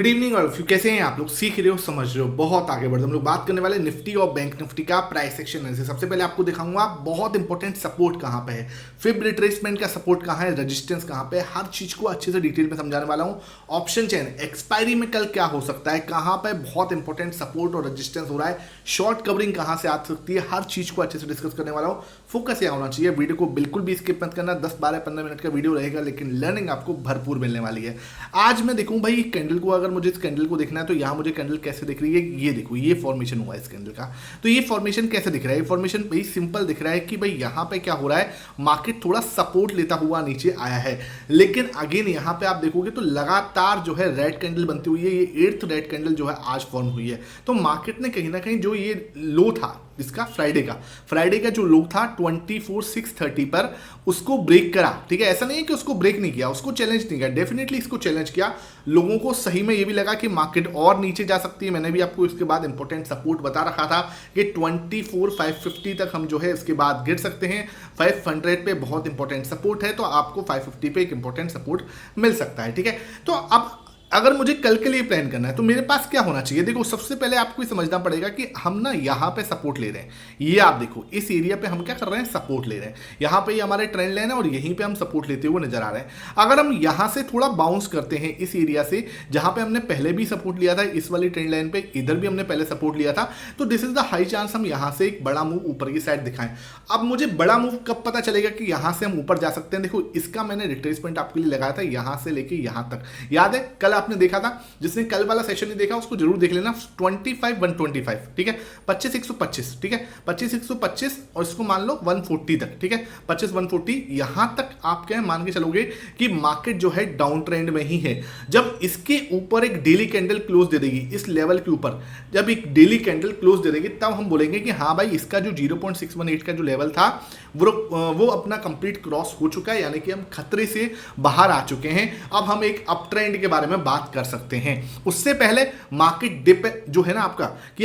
Good evening और कैसे हैं आप लोग। सीख रहे हो, समझ रहे हो, बहुत आगे बढ़ रहे हो। हम लोग बात करने वाले निफ्टी और बैंक निफ्टी का प्राइस एक्शन एनालिसिस। सबसे पहले आपको दिखाऊंगा बहुत इंपॉर्टेंट सपोर्ट कहां पे है, फिब रिट्रेसमेंट का सपोर्ट कहां है, रेजिस्टेंस कहां पे है, हर चीज को अच्छे से डिटेल में समझाने वाला हूं। ऑप्शन चेन एक्सपायरी में कल क्या हो सकता है, कहां पे बहुत इंपॉर्टेंट सपोर्ट और रेजिस्टेंस हो रहा है, शॉर्ट कवरिंग कहां से आ सकती है, हर चीज को अच्छे से डिस्कस करने वाला हूं। फोकस यह होना चाहिए, वीडियो को बिल्कुल भी स्किप मत करना। 10 12 15 मिनट का वीडियो रहेगा, लेकिन लर्निंग आपको भरपूर मिलने वाली है। आज मैं देखूं भाई कैंडल को, अगर मुझे इस कैंडल को देखना है तो यहां मुझे कैंडल कैसे दिख रही है, ये देखो, ये फॉर्मेशन हुआ है इस कैंडल का। तो ये फॉर्मेशन कैसे दिख रहा है, ये फॉर्मेशन भाई सिंपल दिख रहा है कि भाई यहां पे क्या हो रहा है, मार्केट थोड़ा सपोर्ट लेता हुआ नीचे आया है। लेकिन अगेन यहां पे आप देखोगे तो लगातार जो है रेड कैंडल बनती हुई है, ये 8th रेड कैंडल जो है आज फॉर्म हुई है। तो मार्केट ने कहीं ना कहीं जो ये लो था इसका फ्राइडे का जो लो था 24,630 पर, उसको ब्रेक करा। ठीक है, ऐसा नहीं है कि उसको ब्रेक नहीं किया, उसको चैलेंज नहीं किया, डेफिनेटली इसको चैलेंज किया। लोगों को सही में ये भी लगा कि मार्केट और नीचे जा सकती है। मैंने भी आपको इसके बाद इंपॉर्टेंट सपोर्ट बता रखा था कि 24,550 तक हम जो है इसके बाद गिर सकते हैं। 500 पे बहुत इंपॉर्टेंट सपोर्ट है, तो आपको 550 पे एक इंपॉर्टेंट सपोर्ट मिल सकता है। ठीक है, तो अब अगर मुझे कल के लिए प्लान करना है तो मेरे पास क्या होना चाहिए। देखो, सबसे पहले आपको ये समझना पड़ेगा कि हम ना यहाँ पे सपोर्ट ले रहे हैं। ये आप देखो, इस एरिया पे हम क्या कर रहे हैं, सपोर्ट ले रहे हैं। यहाँ पे ये हमारे ट्रेंड लाइन है और यहीं पे हम सपोर्ट लेते हुए नजर आ रहे हैं। अगर हम यहाँ से थोड़ा बाउंस करते हैं इस एरिया से, जहां पे हमने पहले भी सपोर्ट लिया था, इस वाली ट्रेंड लाइन पे इधर भी हमने पहले सपोर्ट लिया था, तो this is the high chance हम यहाँ से एक बड़ा मूव ऊपर की साइड दिखाएं। अब मुझे बड़ा मूव कब पता चलेगा कि यहाँ से हम ऊपर जा सकते हैं। देखो, इसका मैंने रिट्रेसमेंट आपके लिए लगाया था यहाँ से लेके यहाँ तक। याद है, कल आपने देखा था, जिसने कल वाला सेशन नहीं देखा उसको जरूर देख लेना। 25,125, ठीक है, 25,125, ठीक है, 25,125 और इसको मान लो 140 तक। ठीक है, 25,140 यहां तक आप क्या मान के चलोगे कि मार्केट जो है डाउन ट्रेंड में ही है। जब इसके ऊपर एक डेली कैंडल क्लोज दे देगी, इस लेवल के ऊपर जब एक डेली कैंडल क्लोज दे देगी, तब हम बोलेंगे कि हाँ भाई, इसका जो 0.618 का जो लेवल था वो अपना कंप्लीट क्रॉस हो चुका है, यानी कि हम खतरे से बाहर आ चुके हैं। अब हम एक अप ट्रेंड के बारे में बात कर सकते हैं। उससे पहले मार्केट डिप जो है ना आपका, कि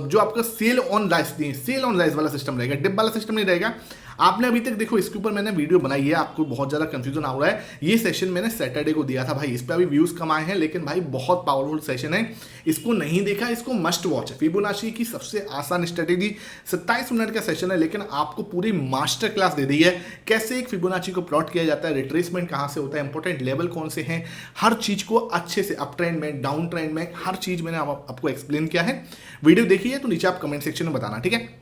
जो आपका सेल ऑन राइज वाला सिस्टम रहेगा, डिप वाला सिस्टम नहीं रहेगा। आपने अभी तक देखो, इसके ऊपर मैंने वीडियो बनाई है, आपको बहुत ज्यादा कंफ्यूजन आ रहा है। ये सेशन मैंने सैटरडे को दिया था भाई, इस पे अभी व्यूज कम आए हैं, लेकिन भाई बहुत पावरफुल सेशन है। इसको नहीं देखा, इसको मस्ट वॉच है। फिबोनाची की सबसे आसान स्ट्रेटेजी 27 मिनट का सेशन है, लेकिन आपको पूरी मास्टर क्लास दे दी है, कैसे एक फिबोनाची को प्लॉट किया जाता है, रिट्रेसमेंट कहां से होता है, इंपॉर्टेंट लेवल कौन से हैं, हर चीज को अच्छे से अप ट्रेंड में, डाउन ट्रेंड में, हर चीज मैंने आपको एक्सप्लेन किया है। वीडियो देखिए तो नीचे आप कमेंट सेक्शन में बताना। ठीक है,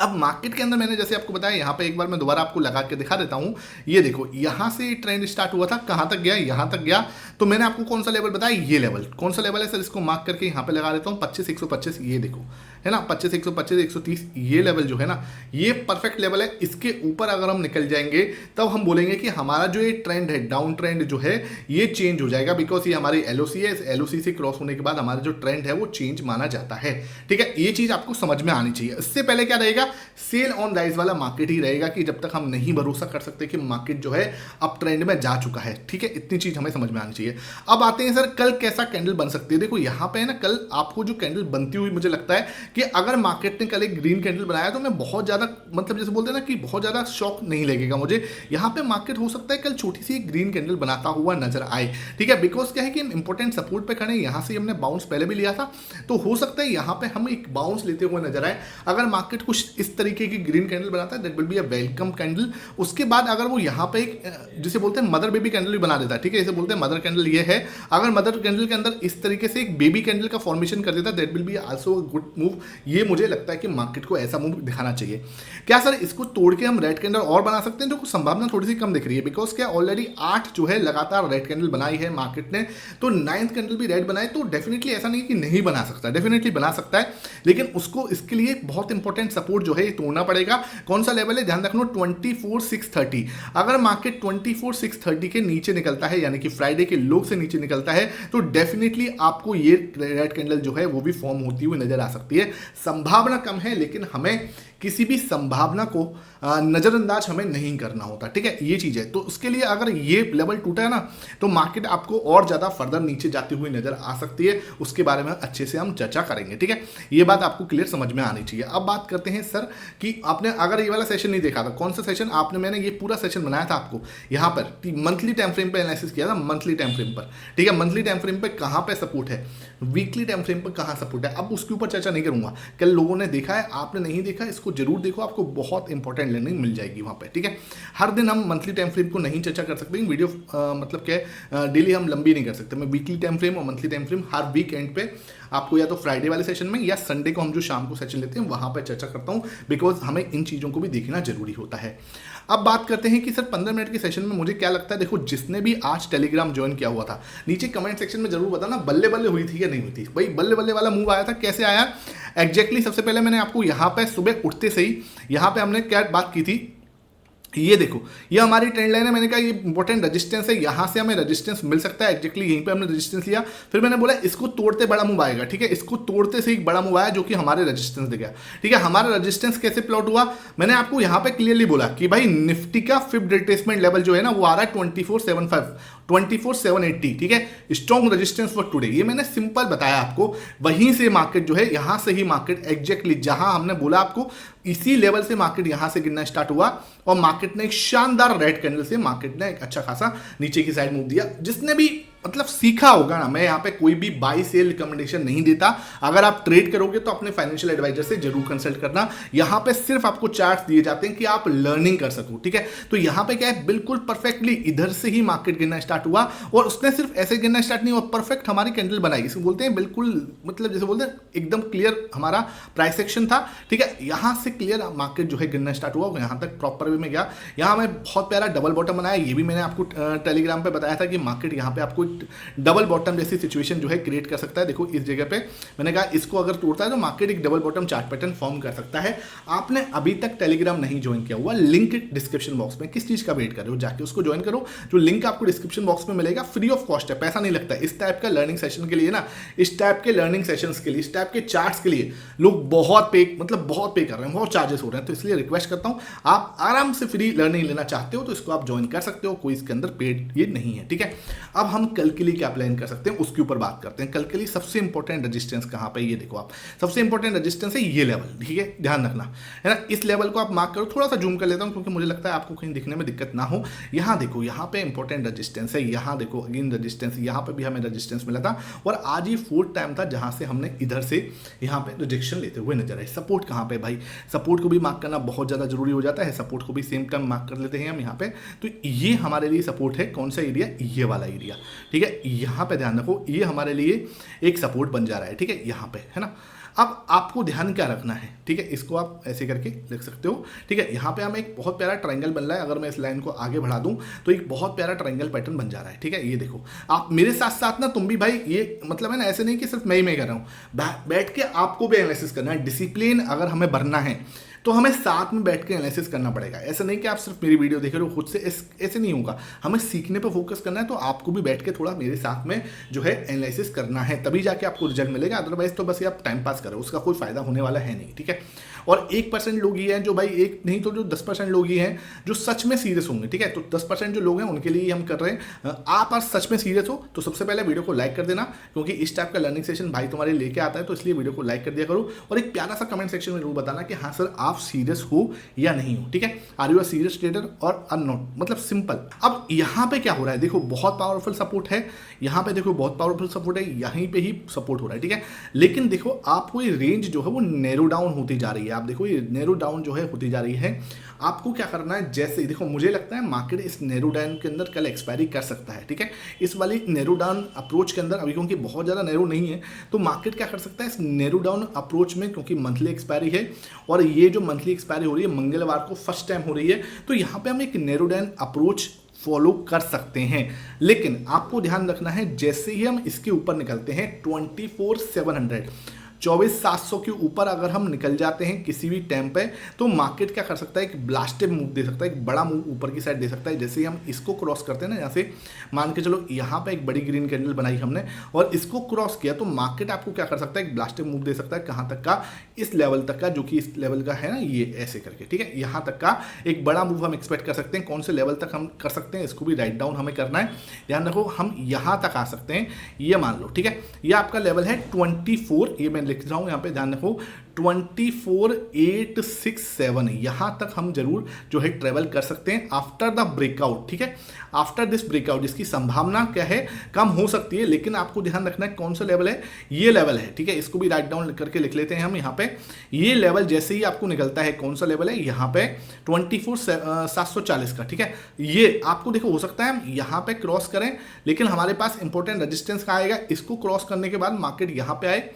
अब मार्केट के अंदर मैंने जैसे आपको बताया, यहाँ पे एक बार मैं दोबारा आपको लगा के दिखा देता हूँ। ये देखो, यहाँ से ट्रेंड स्टार्ट हुआ था, कहाँ तक गया, यहाँ तक गया। तो मैंने आपको कौन सा लेवल बताया, ये लेवल कौन सा लेवल है सर, इसको मार्क करके यहाँ पे लगा देता हूँ, 25,125। ये देखो है ना, 25,125, 130, ये लेवल जो है ना, ये परफेक्ट लेवल है। इसके ऊपर अगर हम निकल जाएंगे तब हम बोलेंगे कि हमारा जो ये ट्रेंड है, डाउन ट्रेंड जो है, ये चेंज हो जाएगा, बिकॉज ये हमारी एलओसी है। इस एलओसी से क्रॉस होने के बाद हमारा जो ट्रेंड है वो चेंज माना जाता है। ठीक है, ये चीज आपको समझ में आनी चाहिए। इससे पहले क्या रहेगा, सेल ऑन राइज वाला मार्केट ही रहेगा, कि जब तक हम नहीं भरोसा कर सकते कि मार्केट जो है अप ट्रेंड में जा चुका है। ठीक है, इतनी चीज हमें समझ में आनी चाहिए। अब आते हैं सर, कल कैसा कैंडल बन सकती है। देखो यहाँ पे है ना, कल आपको जो कैंडल बनती हुई मुझे लगता है कि अगर मार्केट ने कल एक ग्रीन कैंडल बनाया तो मैं बहुत ज्यादा, मतलब जैसे बोलते हैं ना कि बहुत ज्यादा शॉक नहीं लगेगा मुझे। यहाँ पे मार्केट हो सकता है कल छोटी सी ग्रीन कैंडल बनाता हुआ नजर आए। ठीक है, बिकॉज क्या है कि हम इंपॉर्टेंट सपोर्ट पे खड़े हैं, यहाँ से हमने बाउंस पहले भी लिया था, तो हो सकता है यहाँ पे हम एक बाउंस लेते हुए नजर आए। अगर मार्केट कुछ इस तरीके की ग्रीन कैंडल बनाता है, that will be a welcome candle. उसके बाद अगर वो यहाँ पे एक जिसे बोलते हैं मदर बेबी कैंडल भी बना देता है, ठीक है, इसे बोलते हैं मदर कैंडल, ये है। अगर मदर कैंडल के अंदर इस तरीके से एक बेबी कैंडल का फॉर्मेशन कर देता है, that will be also a good move. ये मुझे लगता है कि मार्केट को ऐसा मूव दिखाना चाहिए। क्या सर इसको तोड़ के हम रेड कैंडल और बना सकते हैं, जो कुछ संभावना थोड़ी सी कम दिख रही है, बिकॉज क्या ऑलरेडी 8 जो है लगातार रेड कैंडल बनाई है मार्केट ने, तो 9th कैंडल भी रेड बनाए, तो डेफिनेटली ऐसा नहीं कि नहीं बना सकता, डेफिनेटली बना सकता है। लेकिन उसको इसके लिए बहुत इंपॉर्टेंट सपोर्ट जो है तोड़ना पड़ेगा। कौन सा लेवल है, ध्यान रखना, 24,630। अगर मार्केट 24,630 के नीचे निकलता है, यानी कि फ्राइडे के लो से नीचे निकलता है, तो डेफिनेटली आपको ये रेड कैंडल जो है वो भी फॉर्म होती हुई नजर आ सकती है। संभावना कम है, लेकिन हमें किसी भी संभावना को नज़रअंदाज हमें नहीं करना होता, ठीक है, ये चीज़ है। तो उसके लिए अगर ये लेवल टूटा है ना, तो मार्केट आपको और ज़्यादा फर्दर नीचे जाती हुई नजर आ सकती है, उसके बारे में अच्छे से हम चर्चा करेंगे, ठीक है। ये बात आपको क्लियर समझ में आनी चाहिए। अब बात करते हैं सर कि आपने अगर ये वाला सेशन नहीं देखा था, कौन सा सेशन आपने, मैंने ये पूरा सेशन बनाया था आपको यहाँ पर मंथली टाइम फ्रेम पे एनालिसिस किया था, मंथली टाइम फ्रेम पर, ठीक है। मंथली टाइम फ्रेम पे कहाँ पे सपोर्ट है, वीकली टाइम फ्रेम पर कहाँ सपोर्ट है, अब उसके ऊपर चर्चा नहीं करूंगा। कल लोगों ने देखा है, आपने नहीं देखा, इसको जरूर देखो, आपको बहुत इंपॉर्टेंट लर्निंग मिल जाएगी वहाँ पे, ठीक है। हर दिन हम मंथली टाइम फ्रेम को नहीं चर्चा कर सकते, वीडियो मतलब क्या डेली हम लंबी नहीं कर सकते। मैं वीकली टाइम फ्रेम और मंथली टाइम फ्रेम हर वीक एंड पे आपको या तो फ्राइडे वाले सेशन में या संडे को हम जो शाम को सेशन लेते हैं वहां पर चर्चा करता हूं, बिकॉज हमें इन चीज़ों को भी देखना जरूरी होता है। अब बात करते हैं कि सर 15 मिनट के सेशन में मुझे क्या लगता है। देखो, जिसने भी आज टेलीग्राम ज्वाइन किया हुआ था, नीचे कमेंट सेक्शन में जरूर बताना बल्ले बल्ले हुई थी या नहीं हुई थी। भाई बल्ले बल्ले वाला मूव आया था, कैसे आया एग्जैक्टली। सबसे पहले मैंने आपको यहाँ पे सुबह उठते से ही यहाँ पे हमने क्या बात की थी, ये देखो, ये हमारी ट्रेंड लाइन है। मैंने कहा ये इंपॉर्टेंट रेजिस्टेंस है, यहां से हमें रेजिस्टेंस मिल सकता है, एग्जैक्टली यहीं पे हमने रेजिस्टेंस लिया। फिर मैंने बोला इसको तोड़ते बड़ा मूव आएगा, ठीक है, इसको तोड़ते से एक बड़ा मूव आया जो कि हमारे रेजिस्टेंस दे गया, ठीक है। हमारा रेजिस्टेंस कैसे प्लॉट हुआ, मैंने आपको यहां पे क्लियरली बोला कि भाई निफ्टी का फिफ्थ रिट्रेसमेंट लेवल जो है ना वो आ रहा है 2475 24,780, ठीक है, स्ट्रॉन्ग रेजिस्टेंस फॉर टुडे। ये मैंने सिंपल बताया आपको, वहीं से मार्केट जो है, यहां से ही मार्केट एग्जैक्टली जहां हमने बोला आपको, इसी लेवल से मार्केट यहां से गिरना स्टार्ट हुआ और मार्केट ने एक शानदार रेड कैंडल से मार्केट ने एक अच्छा खासा नीचे की साइड मूव दिया। जिसने भी मतलब सीखा होगा ना, मैं यहाँ पे कोई भी बाई सेल रिकमेंडेशन नहीं देता। अगर आप ट्रेड करोगे तो अपने फाइनेंशियल एडवाइजर से जरूर कंसल्ट करना। यहाँ पे सिर्फ आपको चार्ट्स दिए जाते हैं कि आप लर्निंग कर सको, ठीक है। तो यहाँ पे क्या है, बिल्कुल परफेक्टली इधर से ही मार्केट गिरना स्टार्ट हुआ और उसने सिर्फ ऐसे गिरना स्टार्ट नहीं हुआ, परफेक्ट हमारी कैंडल बनाई। इसे बोलते हैं बिल्कुल, मतलब जैसे बोलते हैं एकदम क्लियर हमारा प्राइस सेक्शन था, ठीक है। यहाँ से क्लियर मार्केट जो है गिरना स्टार्ट हुआ, यहाँ तक प्रॉपर वे में गया। यहाँ मैं बहुत प्यारा डबल बॉटम बनाया, ये भी मैंने आपको टेलीग्राम पे बताया था कि मार्केट यहाँ पे आपको डबल बॉटम जैसी सिचुएशन जो है क्रिएट कर सकता है। देखो इस जगह पे मैंने कहा इसको अगर तोड़ता है तो मार्केट एक double bottom chart pattern form कर सकता है। आपने अभी तक टेलीग्राम नहीं ज्वाइन किया हुआ, लिंक डिस्क्रिप्शन बॉक्स में, किस चीज का वेट कर रहे हो, जाके उसको ज्वाइन करो। जो लिंक आपको डिस्क्रिप्शन बॉक्स में मिलेगा, फ्री ऑफ कॉस्ट है, पैसा नहीं लगता है। इस टाइप का लर्निंग सेशन के लिए ना, इस टाइप के लर्निंग सेशंस के लिए, इस टाइप के चार्ट्स के लिए लोग बहुत पे कर रहे हैं, बहुत चार्जेस हो रहे हैं। तो इसलिए रिक्वेस्ट करता हूं, आप आराम से फ्री लर्निंग लेना चाहते हो तो इसको आप ज्वाइन कर सकते हो, कोई इसके अंदर पेड ये नहीं है, ठीक है। अब हम कल के लिए क्या प्लान कर सकते हैं उसके ऊपर बात करते हैं। कल के लिए सबसे इंपॉर्टेंट रेजिस्टेंस कहां पे, ये देखो आप, सबसे इंपॉर्टेंट रेजिस्टेंस है ये लेवल, ठीक है, ध्यान रखना है ना। इस लेवल को आप मार्क करो, थोड़ा सा जूम कर लेता हूं क्योंकि मुझे लगता है आपको कहीं दिखने में दिक्कत ना हो। यहां देखो, यहां पे इंपॉर्टेंट रेजिस्टेंस है, यहां देखो अगेन रेजिस्टेंस, यहां पे भी हमें रेजिस्टेंस मिला था और आज ही फोर्थ टाइम था जहां से हमने इधर से यहां पे रिजेक्शन लेते हुए नजर आए। सपोर्ट कहां पे भाई, सपोर्ट को भी मार्क करना बहुत ज्यादा जरूरी हो जाता है, सपोर्ट को भी सेम टाइम मार्क कर लेते हैं हम यहाँ पे। तो ये हमारे लिए सपोर्ट है, कौन सा एरिया, ये वाला एरिया, ठीक है। यहाँ पे ध्यान रखो, ये हमारे लिए एक सपोर्ट बन जा रहा है, ठीक है, यहाँ पे, है ना। अब आपको ध्यान क्या रखना है, ठीक है, इसको आप ऐसे करके लिख सकते हो, ठीक है। यहाँ पे हमें एक बहुत प्यारा ट्रायंगल बन रहा है, अगर मैं इस लाइन को आगे बढ़ा दूं तो एक बहुत प्यारा ट्रायंगल पैटर्न बन जा रहा है, ठीक है। ये देखो, आप मेरे साथ साथ ना तुम भी भाई, ये मतलब है ना, ऐसे नहीं कि सिर्फ मैं ही कर रहा हूँ, बैठ के आपको भी एनालिसिस करना है। डिसिप्लिन अगर हमें भरना है तो हमें साथ में बैठ के एनालिसिस करना पड़ेगा। ऐसा नहीं कि आप सिर्फ मेरी वीडियो देख रहे हो खुद से, ऐसे नहीं होगा। हमें सीखने पर फोकस करना है, तो आपको भी बैठ के थोड़ा मेरे साथ में जो है एनालिसिस करना है, तभी जाके आपको रिजल्ट मिलेगा। अदरवाइज तो बस ये आप टाइम पास करो, उसका कोई फायदा होने वाला है नहीं, ठीक है। और 1% लोग ही हैं जो भाई, एक नहीं तो जो 10% लोग ही हैं जो सच में सीरियस होंगे, ठीक है। तो 10% जो लोग हैं उनके लिए हम कर रहे हैं। आप आज सच में सीरियस हो तो सबसे पहले वीडियो को लाइक कर देना, क्योंकि इस टाइप का लर्निंग सेशन भाई तुम्हारे लेके आता है, तो इसलिए वीडियो को लाइक कर दिया करो। और एक प्यारा सा कमेंट सेक्शन में जरूर बताना कि हाँ सर आप सीरियस हो या नहीं हो, ठीक है। Are you a serious trader और आर नॉट, मतलब सिंपल। अब यहाँ पे क्या हो रहा है, देखो बहुत पावरफुल सपोर्ट है, यहाँ पे देखो बहुत पावरफुल सपोर्ट है, यहीं पे ही सपोर्ट हो रहा है, ठीक है। लेकिन देखो आपको ये रेंज जो है वो नैरो डाउन होती जा रही है। आप देखो ये नैरो डाउन जो है होती जा रही है। आपको क्या करना है, जैसे देखो मुझे लगता है मार्केट इस नैरो डाउन के अंदर कल एक्सपायरी कर सकता है, ठीक है। इस वाली नैरो डाउन अप्रोच के अंदर अभी क्योंकि बहुत ज़्यादा नैरो नहीं है, तो मार्केट क्या कर सकता है इस नैरो डाउन अप्रोच में, क्योंकि मंथली एक्सपायरी है और ये जो मंथली एक्सपायरी हो रही है मंगलवार को फर्स्ट टाइम हो रही है, तो यहाँ पे हम एक नैरो डाउन अप्रोच फॉलो कर सकते हैं। लेकिन आपको ध्यान रखना है, जैसे ही हम इसके ऊपर निकलते हैं 24,700 24,700 के ऊपर अगर हम निकल जाते हैं किसी भी टाइम पे, तो मार्केट क्या कर सकता है, एक ब्लास्टिव मूव दे सकता है, एक बड़ा मूव ऊपर की साइड दे सकता है। जैसे ही हम इसको क्रॉस करते हैं ना, यहाँ से मान के चलो यहाँ पे एक बड़ी ग्रीन कैंडल बनाई हमने और इसको क्रॉस किया, तो मार्केट आपको क्या कर सकता है, एक ब्लास्टिव मूव दे सकता है। कहाँ तक का, इस लेवल तक का, जो कि इस लेवल का है ना, ये ऐसे करके, ठीक है, यहाँ तक का एक बड़ा मूव हम एक्सपेक्ट कर सकते हैं। कौन से लेवल तक हम कर सकते हैं, इसको भी राइट डाउन हमें करना है। ध्यान रखो, हम यहाँ तक आ सकते हैं, ये मान लो, ठीक है। ये आपका लेवल है 24, ये मैं लिख रहा हूँ यहाँ पे, ध्यान रखो 24,867, यहाँ तक हम जरूर जो है ट्रेवल कर सकते हैं आफ्टर द ब्रेकआउट, ठीक है। आफ्टर दिस ब्रेकआउट इसकी संभावना क्या है, कम हो सकती है, लेकिन आपको ध्यान रखना है कौन सा लेवल है, ये लेवल है, ठीक है। इसको भी राइट डाउन करके लिख लेते हैं हम यहाँ पे। ये लेवल जैसे ही आपको निकलता है, कौन सा लेवल है, यहाँ पे 24,740 का, ठीक है। ये आपको देखो, हो सकता है हम यहाँ पे क्रॉस करें, लेकिन हमारे पास इंपॉर्टेंट रेजिस्टेंस का आएगा। इसको क्रॉस करने के बाद मार्केट यहाँ पे आए,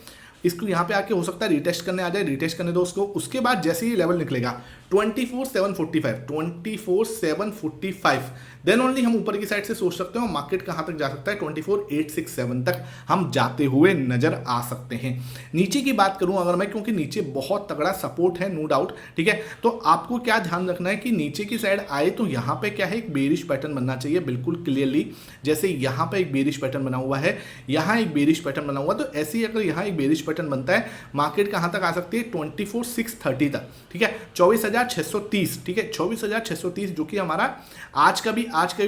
इसको यहाँ पे आके हो सकता है रिटेस्ट करने आ जाए, रिटेस्ट करने दो उसको। उसके बाद जैसे ही लेवल निकलेगा 24,745, देन ओनली हम ऊपर की साइड से सोच सकते हैं मार्केट कहाँ तक जा सकता है, 24,867 तक हम जाते हुए नजर आ सकते हैं। नीचे की बात करूं अगर मैं, क्योंकि नीचे बहुत तगड़ा सपोर्ट है, नो डाउट, ठीक है। तो आपको क्या ध्यान रखना है कि नीचे की साइड आए तो यहाँ पे क्या है, एक बेरिश पैटर्न बनना चाहिए बिल्कुल क्लियरली। जैसे यहाँ पे एक बेरिश पैटर्न बना हुआ है, यहाँ एक बेरिश पैटर्न बना हुआ, तो ऐसे ही अगर यहाँ एक बेरिश पैटर्न बनता है, मार्केट कहाँ तक आ सकती है, 24,630 तक, ठीक है। 24,630, ठीक है, 24,630 जो कि हमारा आज के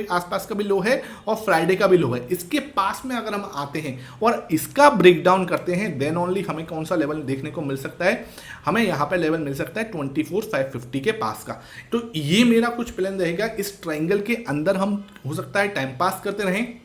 आसपास का भी लो है और फ्राइडे का भी लो है। इसके पास में अगर हम आते हैं और इसका ब्रेकडाउन करते हैं, देन ओनली हमें कौन सा लेवल देखने को मिल सकता है, हमें यहाँ पे लेवल मिल सकता है 24,550 के पास का। तो ये मेरा कुछ प्लान रहेगा, इस ट्रायंगल के अंदर हम हो सकता है टाइम पास करते रहें।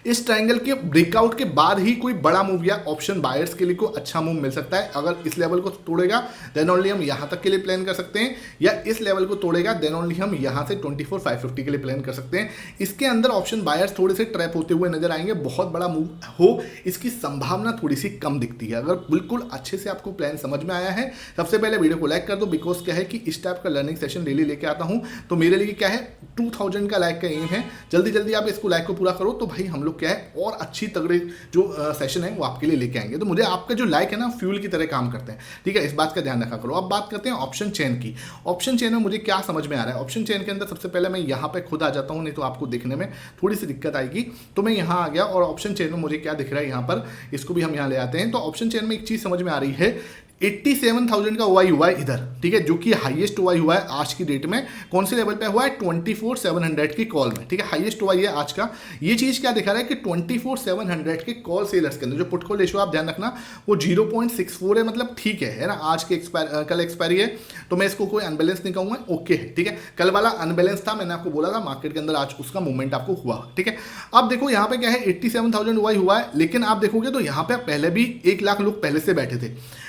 इस ट्रायंगल के ब्रेकआउट के बाद ही कोई बड़ा मूव या ऑप्शन बायर्स के लिए कोई अच्छा मूव मिल सकता है। अगर इस लेवल को तोड़ेगा देन ओनली हम यहां तक के लिए प्लान कर सकते हैं, या इस लेवल को तोड़ेगा देन ओनली हम यहां से 24,550 के लिए प्लान कर सकते हैं। इसके अंदर ऑप्शन बायर्स थोड़े से ट्रैप होते हुए नजर आएंगे, बहुत बड़ा मूव हो इसकी संभावना थोड़ी सी कम दिखती है। अगर बिल्कुल अच्छे से आपको प्लान समझ में आया है, सबसे पहले वीडियो को लाइक कर दो, बिकॉज क्या है कि इस टाइप का लर्निंग सेशन डेली लेके आता हूं, तो मेरे लिए क्या है 2000 का लाइक का एम है। जल्दी जल्दी आप इसको लाइक को पूरा करो तो भाई हम लोग क्या है और अच्छी तगड़े जो सेशन है वो आपके लिए लेके आएंगे। तो मुझे आपका जो लाइक है ना, फ्यूल की तरह काम करते हैं, ठीक है, इस बात का ध्यान रखा करो। अब बात करते हैं ऑप्शन चेन की। ऑप्शन चेन में मुझे क्या समझ में आ रहा है, ऑप्शन चेन के अंदर सबसे पहले मैं यहाँ पे खुद आ जाता हूँ, नहीं तो आपको देखने में थोड़ी सी दिक्कत आएगी। तो मैं यहाँ आ गया और ऑप्शन चेन में मुझे क्या दिख रहा है यहाँ पर, इसको भी हम यहाँ ले आते हैं। तो ऑप्शन चेन में एक चीज समझ में आ रही है, 87,000 का ओआई हुआ है इधर, ठीक है, जो कि हाईएस्ट ओआई हुआ है आज की डेट में। कौन से लेवल पे हुआ है, 24,700 की कॉल में, ठीक है, हाईएस्ट ओआई है आज का। ये चीज क्या दिखा रहा है कि 24,700 के कॉल सेलर्स के अंदर जो पुट कॉल रेशियो आप ध्यान रखना वो 0.64 है, मतलब ठीक है ना। आज के कल एक्सपायरी है, तो मैं इसको कोई अनबैलेंस नहीं कहूंगा, ओके है, ठीक है। कल वाला अनबैलेंस था, मैंने आपको बोला था मार्केट के अंदर आज उसका मूवमेंट आपको हुआ, ठीक है। अब देखो यहाँ पे क्या है, 87,000 ओआई हुआ है, लेकिन आप देखोगे तो यहाँ पे पहले भी 1 लाख लोग पहले से बैठे थे,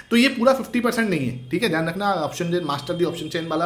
तो ये पूरा 50% नहीं है, ठीक है। ध्यान रखना, option chain master the option chain वाला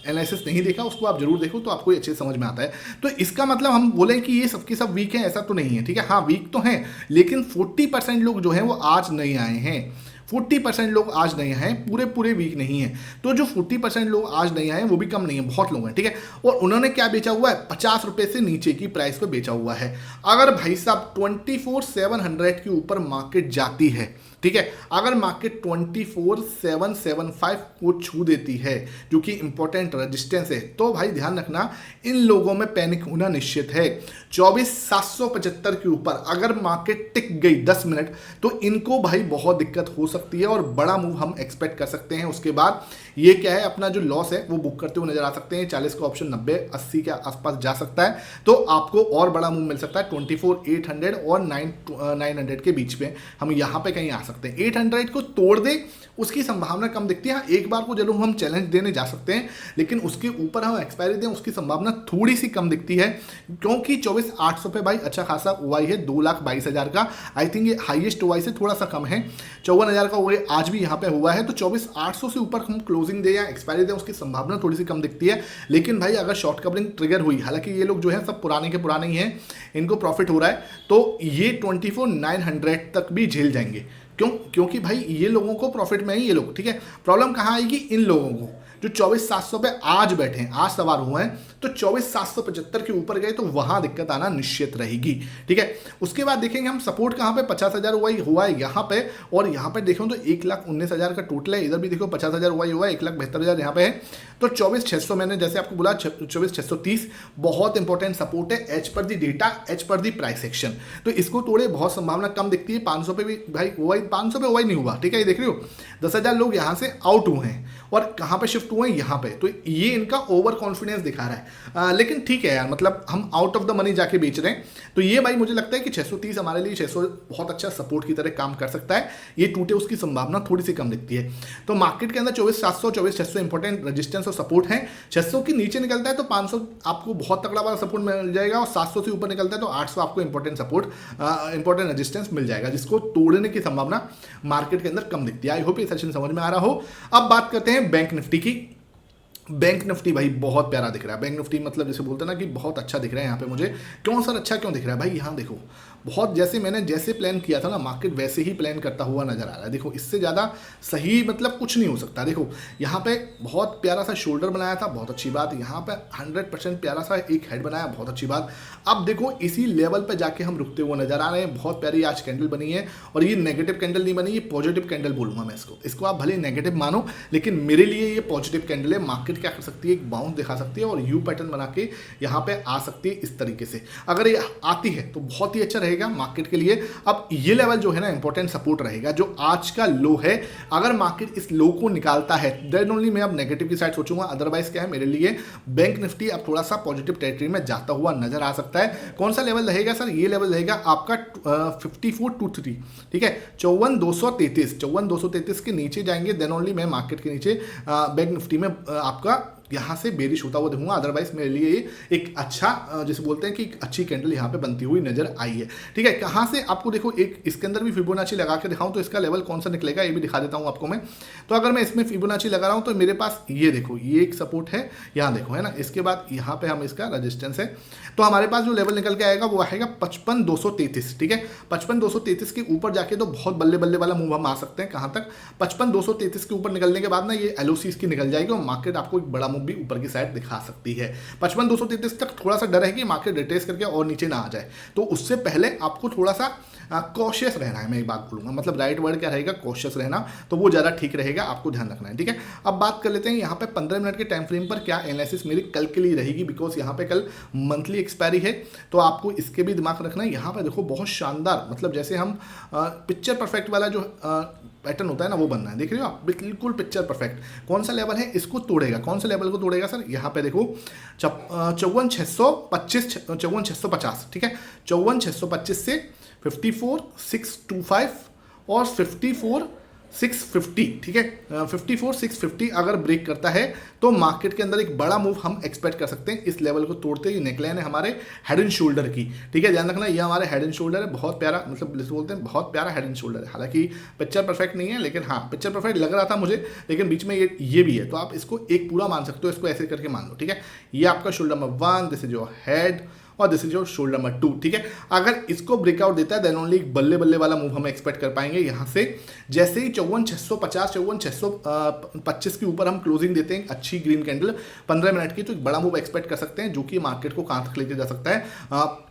एनालिसिस नहीं देखा, उसको आप जरूर देखो तो आपको अच्छे से समझ में आता है। तो इसका मतलब हम बोलें कि ये सबके सब वीक हैं, ऐसा तो नहीं है, ठीक है। हाँ वीक तो हैं, लेकिन 40% लोग जो हैं वो आज नहीं आए हैं। 40% लोग आज नहीं आए, पूरे वीक नहीं है। तो जो 40% लोग आज नहीं आए वो भी कम नहीं है, बहुत लोग हैं, ठीक है। और उन्होंने क्या बेचा हुआ है, 50 रुपए से नीचे की प्राइस पे बेचा हुआ है। अगर भाई साहब 24,700 के ऊपर मार्केट जाती है, ठीक है, अगर मार्केट 24,775 को छू देती है, जो कि इंपॉर्टेंट रेजिस्टेंस है, तो भाई ध्यान रखना इन लोगों में पैनिक होना निश्चित है। 24,775 के ऊपर अगर मार्केट टिक गई 10 मिनट, तो इनको भाई बहुत दिक्कत हो सकती है और बड़ा मूव हम एक्सपेक्ट कर सकते हैं। उसके बाद ये क्या है, अपना जो लॉस है वो बुक करते हुए नजर आ सकते हैं। 40 का ऑप्शन 90-80 के आसपास जा सकता है, तो आपको और बड़ा मूव मिल सकता है 24,800 और 900 के बीच में हम यहाँ पे कहीं आ सकते हैं। 800 को तोड़ दे उसकी संभावना कम दिखती है। हाँ, एक बार को जरूर हम चैलेंज देने जा सकते हैं, लेकिन उसके ऊपर हम एक्सपायरी दें उसकी संभावना थोड़ी सी कम दिखती है, क्योंकि 24,800 पे भाई अच्छा खासा ओआई है 2,22,000 का। आई थिंक ये हाईएस्ट ओआई से थोड़ा सा कम है, 54,000 का ओआई आज भी यहाँ पे हुआ है। तो 24,800 से ऊपर हम क्लोजिंग दे या एक्सपायरी दें उसकी संभावना थोड़ी सी कम दिखती है। लेकिन भाई अगर शॉर्ट कवरिंग ट्रिगर हुई, हालांकि ये लोग जो है सब पुराने के पुराने ही हैं, इनको प्रॉफिट हो रहा है, तो ये 24,900 तक भी झेल जाएंगे। क्योंकि भाई ये लोगों को प्रॉफिट में ही ये लोग, ठीक है। प्रॉब्लम कहाँ आएगी, इन लोगों को, जो 24,700 पे आज बैठे हैं, आज सवार हुए हैं, तो 24,775 के ऊपर गए तो वहां दिक्कत आना निश्चित रहेगी। ठीक है, उसके बाद देखेंगे हम सपोर्ट कहां पे, 50,000 हुआ है यहां पे, और यहां पे देखो तो 1,19,000 का टोटल है, इधर भी देखो 50,000 हुआ है, 1,72,000 यहां पे है। तो 24,600 मैंने जैसे आपको बोला 24,630 बहुत इंपॉर्टेंट सपोर्ट है, एज पर दी डेटा, एज पर दी प्राइस एक्शन। तो इसको तोड़े बहुत संभावना कम दिखती है। 500 पे भी भाई हुआ, 500 पे हुआ ही नहीं हुआ। ठीक है, ये देख रहे हो 10,000 लोग यहां से आउट हुए हैं और कहां पे शिफ्ट हुए हैं, यहां पे। तो ये इनका ओवर कॉन्फिडेंस दिखा रहा है। लेकिन ठीक है यार, मतलब हम आउट ऑफ द मनी जाके बेच रहे हैं, तो ये भाई मुझे लगता है कि 630 हमारे लिए 600 बहुत अच्छा सपोर्ट की तरह काम कर सकता है। ये टूटे उसकी संभावना थोड़ी सी कम दिखती है। तो मार्केट के अंदर 24,700 24,600 इंपॉर्टेंट रेजिस्टेंस और सपोर्ट है। 600 के नीचे निकलता है तो 500 आपको बहुत तगड़ा वाला सपोर्ट मिल जाएगा, और 700 से ऊपर निकलता है तो 800 आपको इंपॉर्टेंट सपोर्ट, इंपॉर्टेंट रेजिस्टेंस मिल जाएगा, जिसको तोड़ने की संभावना मार्केट के अंदर कम दिखती है। आई होप ये सेशन समझ में आ रहा हो। अब बात करते हैं बैंक निफ्टी की। बैंक निफ्टी भाई बहुत प्यारा दिख रहा है। बैंक निफ्टी मतलब जैसे बोलते हैं ना कि बहुत अच्छा दिख रहा है यहाँ पे मुझे। क्यों सर अच्छा क्यों दिख रहा है भाई? यहाँ देखो बहुत जैसे मैंने जैसे प्लान किया था ना, मार्केट वैसे ही प्लान करता हुआ नजर आ रहा है। देखो इससे ज़्यादा सही मतलब कुछ नहीं हो सकता। देखो यहाँ पे बहुत प्यारा सा शोल्डर बनाया था, बहुत अच्छी बात। यहाँ पे 100% प्यारा सा एक हेड बनाया, बहुत अच्छी बात। अब देखो इसी लेवल पे जाके हम रुकते हुए नजर आ रहे हैं। बहुत प्यारी आज कैंडल बनी है, और ये नेगेटिव कैंडल नहीं बनी, ये पॉजिटिव कैंडल बोलूंगा मैं इसको आप भले नेगेटिव मानो, लेकिन मेरे लिए ये पॉजिटिव कैंडल है। मार्केट क्या कर सकती है, एक बाउंस दिखा सकती है और यू पैटर्न बना के यहाँ पे आ सकती है इस तरीके से। अगर ये आती है तो बहुत ही अच्छा रहेगा मार्केट के लिए। अब ये लेवल जो है ना इंपॉर्टेंट सपोर्ट रहेगा, जो आज का लो है। अगर मार्केट इस लो को निकालता है देन ओनली मैं अब नेगेटिव की साइड सोचूंगा। अदरवाइज क्या है, मेरे लिए बैंक निफ्टी अब थोड़ा सा पॉजिटिव टेरिटरी में जाता हुआ नजर आ सकता है। कौन सा लेवल रहेगा सर? ये लेवल रहेगा आपका 5423। ठीक है, 54,233 के नीचे जाएंगे देन ओनली मैं मार्केट के नीचे बैंक निफ्टी में आपका यहाँ से बेरिश होता हुआ देखूंगा। अदरवाइज मेरे लिए एक अच्छा जैसे बोलते हैं कि एक अच्छी कैंडल यहाँ पे बनती हुई नजर आई है। ठीक है, कहाँ से आपको देखो एक इसके अंदर भी फिबोनाची लगा के दिखाऊं तो इसका लेवल कौन सा निकलेगा ये भी दिखा देता हूँ आपको मैं। तो अगर मैं इसमें फिबोनाची लगा रहा हूँ तो मेरे पास ये देखो ये एक सपोर्ट है, यहाँ देखो है ना। इसके बाद यहाँ पे हम इसका रेजिस्टेंस है, तो हमारे पास जो लेवल निकल के आएगा वो आएगा 55,233। ठीक है, 55,233 के ऊपर जाके तो बहुत बल्ले बल्ले वाला मूव हम आ सकते हैं। कहाँ तक? 55,233 के ऊपर निकलने के बाद ना ये एलओसी इसकी निकल जाएगी और मार्केट आपको एक बड़ा भी ऊपर की साइड दिखा सकती है। 55,233 तक थोड़ा सा डर है कि मार्केट रिट्रेस करके और नीचे ना आ जाए, तो उससे पहले आपको थोड़ा सा कॉशियस रहना है। मैं एक बात बोलूंगा, मतलब राइट वर्ड क्या रहेगा, कॉशियस रहना, तो वो ज़्यादा ठीक रहेगा, आपको ध्यान रखना है। ठीक है, अब बात कर लेते हैं यहाँ पे 15 मिनट के टाइम फ्रेम पर क्या एनालिसिस मेरी कल के लिए रहेगी, बिकॉज यहाँ पे कल मंथली एक्सपायरी है, तो आपको इसके भी दिमाग रखना है। यहाँ पे देखो बहुत शानदार, मतलब जैसे हम पिक्चर परफेक्ट वाला जो पैटर्न होता है ना वो बनना है। देख रहे हो आप, बिल्कुल पिक्चर परफेक्ट। कौन सा लेवल है, इसको तोड़ेगा। कौन सा लेवल को तोड़ेगा सर? यहाँ पे देखो 54,650। ठीक है, 54,625 से 54,625 और 54,650। ठीक है, 54,650 अगर ब्रेक करता है तो मार्केट के अंदर एक बड़ा मूव हम एक्सपेक्ट कर सकते हैं। इस लेवल को तोड़ते ही नेकलाइन है हमारे हेड एंड शोल्डर की। ठीक है, ध्यान रखना ये हमारे हेड एंड शोल्डर है, बहुत प्यारा, मतलब जैसे बोलते हैं बहुत प्यारा हेड एंड शोल्डर है। हालांकि पिक्चर परफेक्ट नहीं है, लेकिन हाँ पिक्चर परफेक्ट लग रहा था मुझे, लेकिन बीच में ये भी है, तो आप इसको एक पूरा मान सकते हो, इसको ऐसे करके मान लो। ठीक है, ये आपका shoulder number 1, this is your head और this is your shoulder number 2। ठीक है, अगर इसको ब्रेकआउट देता है देन ओनली बल्ले बल्ले वाला मूव हम एक्सपेक्ट कर पाएंगे यहाँ से। जैसे ही 54,650 54,625 के ऊपर हम क्लोजिंग देते हैं अच्छी ग्रीन कैंडल 15 मिनट की, तो एक बड़ा मूव एक्सपेक्ट कर सकते हैं, जो कि मार्केट को कहाँ तक लेके जा सकता है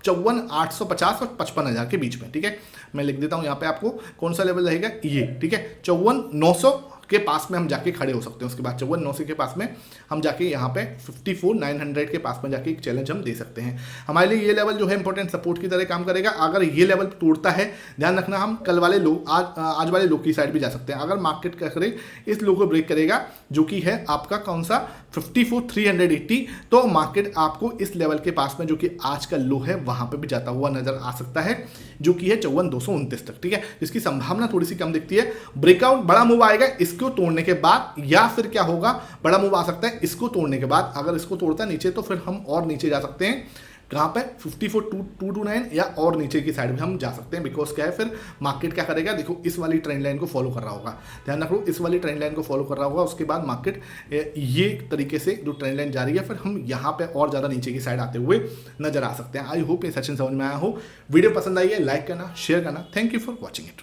54,850 और 55,000 के बीच में। ठीक है, मैं लिख देता हूँ यहाँ पे आपको कौन सा लेवल रहेगा ये। ठीक है, 54,900 के पास में हम जाके खड़े हो सकते हैं। उसके बाद 54,900 के पास में हम जाके यहाँ पे 54,900 के पास में जाके एक चैलेंज हम दे सकते हैं। हमारे लिए ये लेवल जो है इंपॉर्टेंट सपोर्ट की तरह काम करेगा। अगर ये लेवल तोड़ता है, ध्यान रखना हम कल वाले लो आज वाले लो की साइड भी जा सकते हैं। अगर मार्केट क्या करे, इस लो को ब्रेक करेगा जो कि है आपका कौन सा 54,380, तो मार्केट आपको इस लेवल के पास में जो कि आज का लो है वहां पे भी जाता हुआ नजर आ सकता है, जो कि है 54,229 तक। ठीक है, जिसकी संभावना थोड़ी सी कम दिखती है। ब्रेकआउट बड़ा मूव आएगा इसको तोड़ने के बाद, या फिर क्या होगा, बड़ा मूव आ सकता है इसको तोड़ने के बाद। अगर इसको तोड़ता है नीचे तो फिर हम और नीचे जा सकते हैं। कहाँ पे 54,229 या और नीचे की साइड में हम जा सकते हैं। बिकॉज क्या है, फिर मार्केट क्या करेगा, देखो इस वाली ट्रेंड लाइन को फॉलो कर रहा होगा, ध्यान रखो इस वाली ट्रेंड लाइन को फॉलो कर रहा होगा। उसके बाद मार्केट ये तरीके से जो ट्रेंड लाइन जा रही है, फिर हम यहाँ पे और ज़्यादा नीचे की साइड आते हुए नजर आ सकते हैं। आई होप ये सेशन समझ में आया हो। वीडियो पसंद आई है, लाइक करना, शेयर करना। Thank you for watching it.